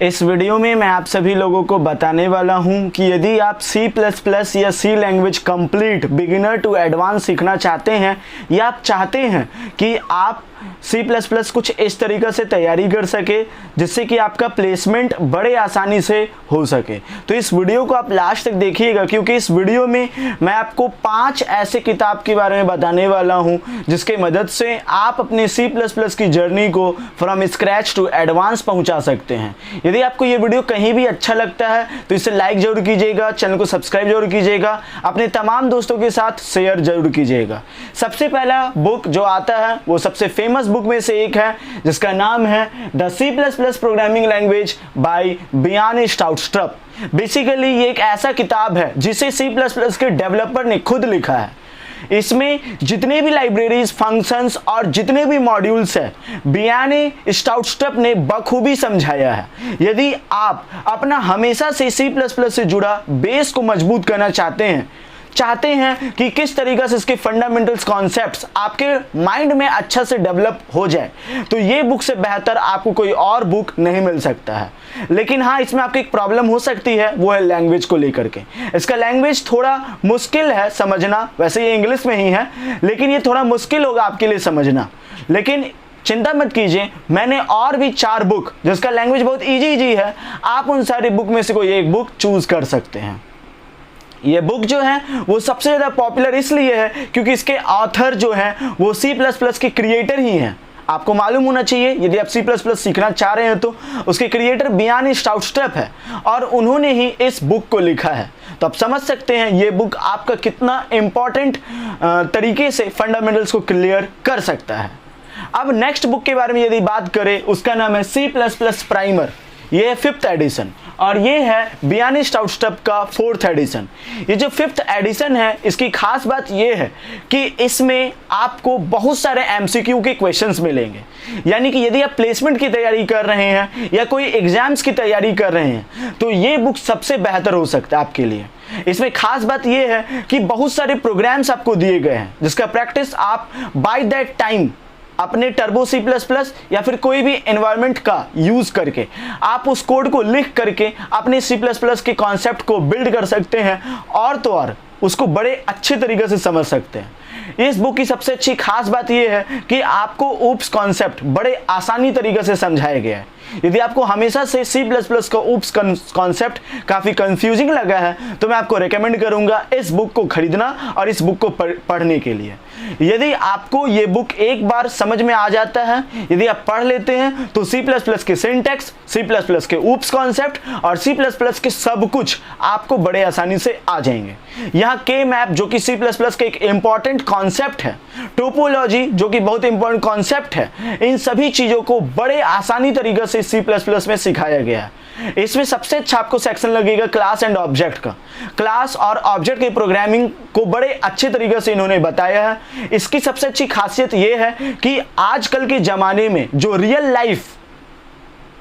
इस वीडियो में मैं आप सभी लोगों को बताने वाला हूं कि यदि आप C++ या C language complete beginner to advance सीखना चाहते हैं या आप चाहते हैं कि आप C++ कुछ इस तरीक़े से तैयारी कर सके जिससे कि आपका प्लेसमेंट बड़े आसानी से हो सके, तो इस वीडियो को आप लास्ट तक देखिएगा, क्योंकि इस वीडियो में मैं आपको 5 ऐसे किताब के बारे में बताने वाला हूं जिसके मदद से आप अपने C++ की जर्नी को फ्रॉम स्क्रैच टू एडवांस पहुंचा सकते हैं। यदि आपको ये वीडियो कहीं भी अच्छा लगता है तो इसे लाइक जरूर कीजिएगा, चैनल को सब्सक्राइब जरूर कीजिएगा, अपने तमाम दोस्तों के साथ शेयर जरूर कीजिएगा। सबसे पहला बुक जो आता है वो सबसे फेमस बुक में से एक है जिसका नाम है the C++ programming language by बियान स्टाउटस्ट्रप। बेसिकली ये एक ऐसा किताब है जिसे C++ के डेवलपर ने खुद लिखा है। इसमें जितने भी लाइब्रेरीज, फंक्शंस और जितने भी मॉड्यूल्स हैं बियान स्टाउटस्ट्रप ने बखूबी समझाया है। यदि आप अपना हमेशा से C++ से जुड़ा बेस को मजबूत करना चाहते हैं कि किस तरीक़े से इसके फंडामेंटल्स कॉन्सेप्ट्स आपके माइंड में अच्छा से डेवलप हो जाए, तो ये बुक से बेहतर आपको कोई और बुक नहीं मिल सकता है। लेकिन हाँ, इसमें आपकी एक प्रॉब्लम हो सकती है, वो है लैंग्वेज को लेकर के। इसका लैंग्वेज थोड़ा मुश्किल है समझना, वैसे ये इंग्लिश में ही है लेकिन ये थोड़ा मुश्किल होगा आपके लिए समझना। लेकिन चिंता मत कीजिए, मैंने और भी 4 बुक जिसका लैंग्वेज बहुत ईजी है, आप उन सारी बुक में से कोई एक बुक चूज कर सकते हैं। ये बुक जो है वो सबसे ज़्यादा पॉपुलर इसलिए है क्योंकि इसके ऑथर जो हैं वो C++ के क्रिएटर ही हैं। आपको मालूम होना चाहिए, यदि आप C++ सीखना चाह रहे हैं तो उसके क्रिएटर बियान स्टाउटस्ट्रप है और उन्होंने ही इस बुक को लिखा है। तो आप समझ सकते हैं ये बुक आपका कितना इम्पॉर्टेंट तरीके से फंडामेंटल्स को क्लियर कर सकता है। अब नेक्स्ट बुक के बारे में यदि बात करें, उसका नाम है C++ प्राइमर। ये है 5th एडिशन और ये है बियान स्टाउटस्ट्रप का 4th एडिशन। ये जो 5th एडिशन है, इसकी खास बात ये है कि इसमें आपको बहुत सारे MCQ के क्वेश्चंस मिलेंगे। यानी कि यदि आप प्लेसमेंट की तैयारी कर रहे हैं या कोई एग्जाम्स की तैयारी कर रहे हैं तो ये बुक सबसे बेहतर हो सकता है आपके लिए। इसमें खास बात यह है कि बहुत सारे प्रोग्राम्स आपको दिए गए हैं जिसका प्रैक्टिस आप बाय दैट टाइम अपने टर्बो C++ या फिर कोई भी एनवायरनमेंट का यूज करके आप उस कोड को लिख करके अपने C++ के कॉन्सेप्ट को बिल्ड कर सकते हैं और तो और उसको बड़े अच्छे तरीके से समझ सकते हैं। इस बुक की सबसे अच्छी खास बात यह है कि आपको ऊप्स कॉन्सेप्ट बड़े आसानी तरीके से समझाया गया है। यदि आपको हमेशा से C++ का ऊप्स कॉन्सेप्ट काफ़ी कंफ्यूजिंग लगा है तो मैं आपको रेकमेंड करूंगा इस बुक को खरीदना और इस बुक को पढ़ने के लिए। यदि आपको ये बुक एक बार समझ में आ जाता है, यदि आप पढ़ लेते हैं तो C++ के सिंटैक्स, C++ के ऊप्स कॉन्सेप्ट और C++ के सब कुछ आपको बड़े आसानी से आ जाएंगे। यहाँ के मैप जो कि C++ के एक इंपॉर्टेंट कॉन्सेप्ट है, टोपोलॉजी जो कि बहुत इंपॉर्टेंट कॉन्सेप्ट है, इन सभी चीज़ों को बड़े आसानी तरीके से C++ में सिखाया गया है। इसमें सबसे अच्छा आपको सेक्शन लगेगा क्लास एंड ऑब्जेक्ट का। क्लास और ऑब्जेक्ट की प्रोग्रामिंग को बड़े अच्छे तरीके से इन्होंने बताया है। इसकी सबसे अच्छी खासियत यह है कि आजकल के ज़माने में जो रियल लाइफ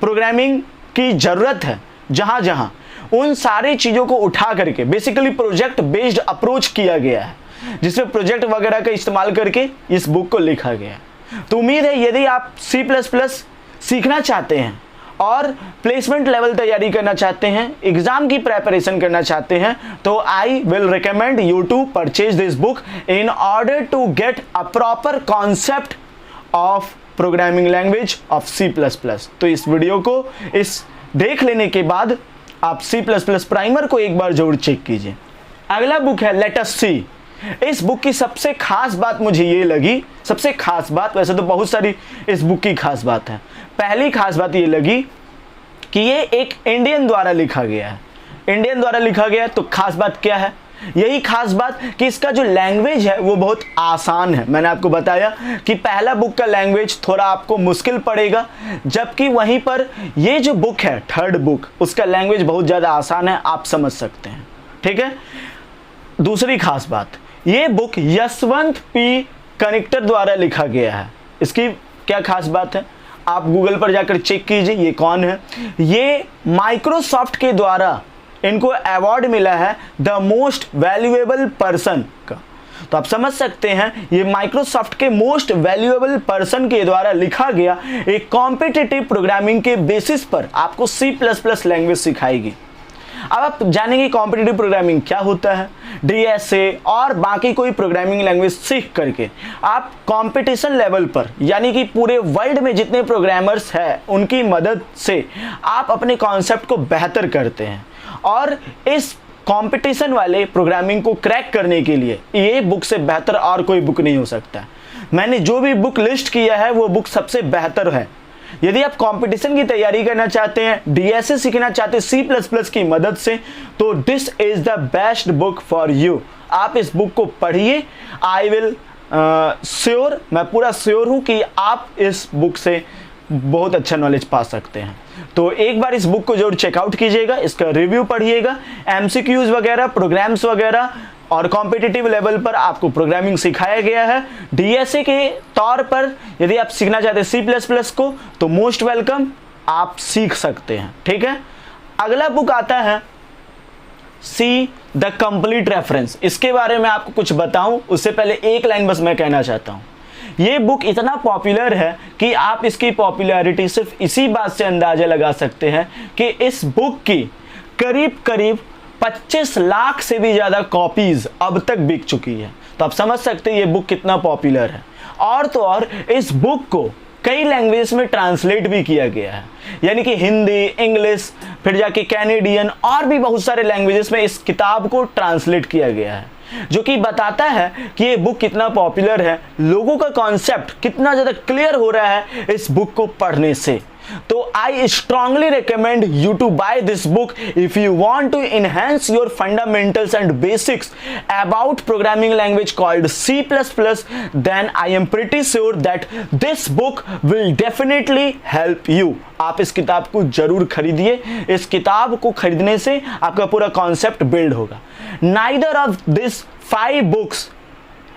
प्रोग्रामिंग की ज़रूरत है, जहाँ जहाँ उन सारी चीज़ों को उठा करके बेसिकली प्रोजेक्ट बेस्ड अप्रोच किया गया है, जिसमें प्रोजेक्ट वगैरह का इस्तेमाल करके इस बुक को लिखा गया है। तो उम्मीद है यदि आप C++ सीखना चाहते हैं और प्लेसमेंट लेवल तैयारी करना चाहते हैं, एग्जाम की प्रेपरेशन करना चाहते हैं, तो I will recommend you to purchase this book in order to get a proper concept of programming language of C++। तो इस वीडियो को देख लेने के बाद आप C++ प्राइमर को एक बार जरूर चेक कीजिए। अगला बुक है लेट अस सी। इस बुक की सबसे खास बात मुझे ये लगी, सबसे खास बात, वैसे तो बहुत सारी इस बुक की खास बात है, पहली खास बात ये लगी कि ये एक इंडियन द्वारा लिखा गया है। इंडियन द्वारा लिखा गया है तो खास बात क्या है? यही खास बात कि इसका जो लैंग्वेज है वो बहुत आसान है। मैंने आपको बताया कि पहला बुक का लैंग्वेज थोड़ा आपको मुश्किल पड़ेगा, जबकि वहीं पर ये जो बुक है 3rd बुक, उसका लैंग्वेज बहुत ज़्यादा आसान है, आप समझ सकते हैं। ठीक है। दूसरी खास बात, ये बुक यशवंत पी कनेक्टर द्वारा लिखा गया है। इसकी क्या खास बात है? आप गूगल पर जाकर चेक कीजिए ये कौन है। ये माइक्रोसॉफ्ट के द्वारा इनको अवार्ड मिला है द मोस्ट वैल्यूएबल पर्सन का। तो आप समझ सकते हैं ये माइक्रोसॉफ्ट के मोस्ट वैल्यूएबल पर्सन के द्वारा लिखा गया एक कॉम्पिटिटिव प्रोग्रामिंग के बेसिस पर आपको C++ लैंग्वेज सिखाएगी। अब आप जानेंगे कॉम्पिटिटिव प्रोग्रामिंग क्या होता है। DSA और बाकी कोई प्रोग्रामिंग लैंग्वेज सीख करके आप कंपटीशन लेवल पर, यानी कि पूरे वर्ल्ड में जितने प्रोग्रामर्स हैं उनकी मदद से आप अपने कॉन्सेप्ट को बेहतर करते हैं। और इस कंपटीशन वाले प्रोग्रामिंग को क्रैक करने के लिए ये बुक से बेहतर और कोई बुक नहीं हो सकता। मैंने जो भी बुक लिस्ट किया है वो बुक सबसे बेहतर है। यदि आप कंपटीशन की तैयारी करना चाहते हैं, DSA सीखना चाहते हैं C++ की मदद से, तो this is the best book for you. आप इस बुक को पढ़िए। आई विल श्योर, मैं पूरा श्योर हूं कि आप इस बुक से बहुत अच्छा नॉलेज पा सकते हैं। तो एक बार इस बुक को जरूर चेकआउट कीजिएगा, इसका रिव्यू पढ़िएगा, MCQs वगैरह, प्रोग्राम्स वगैरह और कॉम्पिटिटिव लेवल पर आपको प्रोग्रामिंग सिखाया गया है। DSA के तौर पर यदि आप सीखना चाहते हैं C++ को तो मोस्ट वेलकम, आप सीख सकते हैं। ठीक है, अगला बुक आता है सी द कंप्लीट रेफरेंस। इसके बारे में आपको कुछ बताऊं उससे पहले एक लाइन बस मैं कहना चाहता हूं। ये बुक इतना पॉपुलर है कि आप इसकी पॉपुलैरिटी सिर्फ इसी बात से अंदाजा लगा सकते हैं कि इस बुक की करीब करीब 25 लाख से भी ज़्यादा कॉपीज अब तक बिक चुकी है। तो आप समझ सकते हैं ये बुक कितना पॉपुलर है। और तो और इस बुक को कई लैंग्वेज में ट्रांसलेट भी किया गया है, यानी कि हिंदी, इंग्लिश, फिर जाके कैनेडियन और भी बहुत सारे लैंग्वेजेस में इस किताब को ट्रांसलेट किया गया है, जो कि बताता है कि ये बुक कितना पॉपुलर है, लोगों का कॉन्सेप्ट कितना ज़्यादा क्लियर हो रहा है इस बुक को पढ़ने से। तो I strongly recommend you to buy this book if you want to enhance your fundamentals and basics about programming language called C++. Then I am pretty sure that this book will definitely help you. आप इस किताब को जरूर खरीदिए। इस किताब को खरीदने से आपका पूरा कॉन्सेप्ट बिल्ड होगा। Neither of these 5 books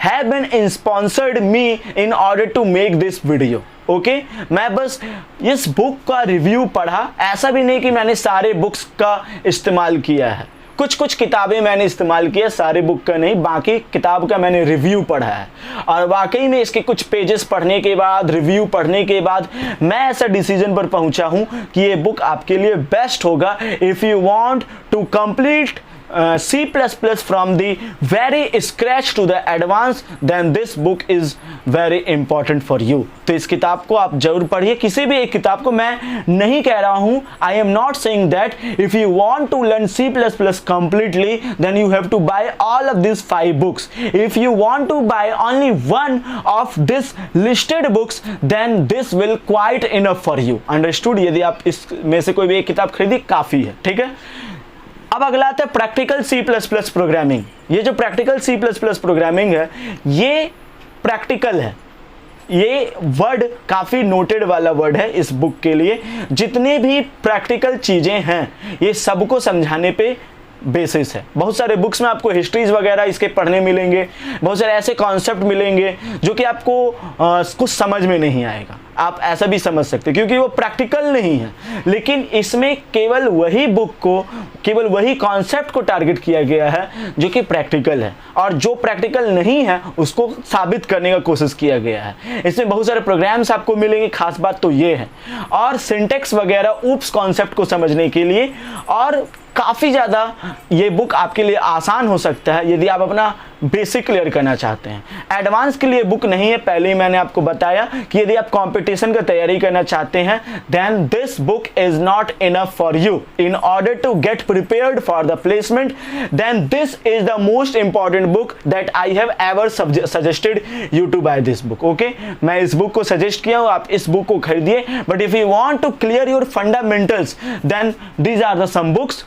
have been sponsored me in order to make this video. Okay, मैं बस इस बुक का रिव्यू पढ़ा, ऐसा भी नहीं कि मैंने सारे बुक्स का इस्तेमाल किया है। कुछ कुछ किताबें मैंने इस्तेमाल किया, सारे बुक का नहीं, बाकी किताब का मैंने रिव्यू पढ़ा है। और वाकई में इसके कुछ पेजेस पढ़ने के बाद, रिव्यू पढ़ने के बाद मैं ऐसा डिसीजन पर पहुंचा हूं कि ये बुक आपके लिए बेस्ट होगा if you want to complete C++ from the very scratch to the advanced, then this book is very important for you. तो इस किताब को आप जरूर पढ़िए। किसी भी एक किताब को मैं नहीं कह रहा हूँ, I am not saying that if you want to learn C++ completely, then you have to buy all of these 5 books. If you want to buy only one of this listed books, then this will quite enough for you. Understood? यदि आप इसमें से कोई भी एक किताब खरीदी काफ़ी है। ठीक है, अब अगला आता है प्रैक्टिकल C++ प्रोग्रामिंग। ये जो प्रैक्टिकल C++ प्रोग्रामिंग है, ये प्रैक्टिकल है। ये वर्ड काफ़ी नोटेड वाला वर्ड है इस बुक के लिए। जितने भी प्रैक्टिकल चीज़ें हैं ये सबको समझाने पे बेसिस है। बहुत सारे बुक्स में आपको हिस्ट्रीज वगैरह इसके पढ़ने मिलेंगे, बहुत सारे ऐसे कॉन्सेप्ट मिलेंगे जो कि आपको कुछ समझ में नहीं आएगा। आप ऐसा भी समझ सकते हैं क्योंकि वो प्रैक्टिकल नहीं है, लेकिन इसमें केवल वही बुक को, केवल वही कॉन्सेप्ट को टारगेट किया गया है जो कि प्रैक्टिकल है, और जो प्रैक्टिकल नहीं है उसको साबित करने का कोशिश किया गया है। इसमें बहुत सारे प्रोग्राम्स आपको मिलेंगे, खास बात तो ये है, और सिंटेक्स वगैरह ऊप्स कॉन्सेप्ट को समझने के लिए, और काफ़ी ज़्यादा ये बुक आपके लिए आसान हो सकता है यदि आप अपना बेसिक क्लियर करना चाहते हैं। एडवांस के लिए बुक नहीं है, पहले ही मैंने आपको बताया कि यदि आप कंपटीशन का तैयारी करना चाहते हैं then this book is not enough for you. In order to get prepared for the placement, then this is the most important book that I have ever suggested you to buy this book. Okay, मैं इस book को suggest किया हूँ, आप इस book को खरीदिए। But if you want to clear your fundamentals then these are the some books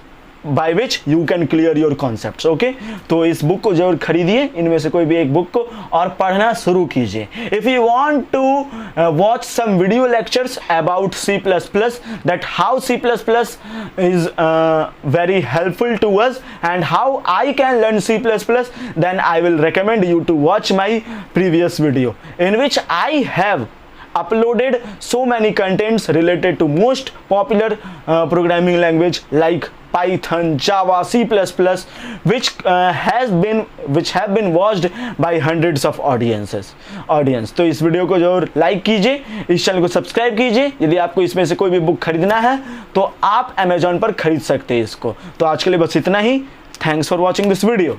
by which you can clear your concepts. Okay, तो इस बुक को जरूर खरीदिए, इनमें से कोई भी एक बुक को, और पढ़ना शुरू कीजिए। If you want to watch some video lectures about C++, that how C++ is very helpful to us and how I can learn C++, then I will recommend you to watch my previous video in which I have uploaded so many contents related to most popular programming language like Python, Java, C++, which have been watched by hundreds of audience। तो इस video को जरूर like कीजिए, इस channel को subscribe कीजिए। यदि आपको इसमें से कोई भी बुक खरीदना है तो आप Amazon पर खरीद सकते हैं इसको। तो आज के लिए बस इतना ही। Thanks for watching this video.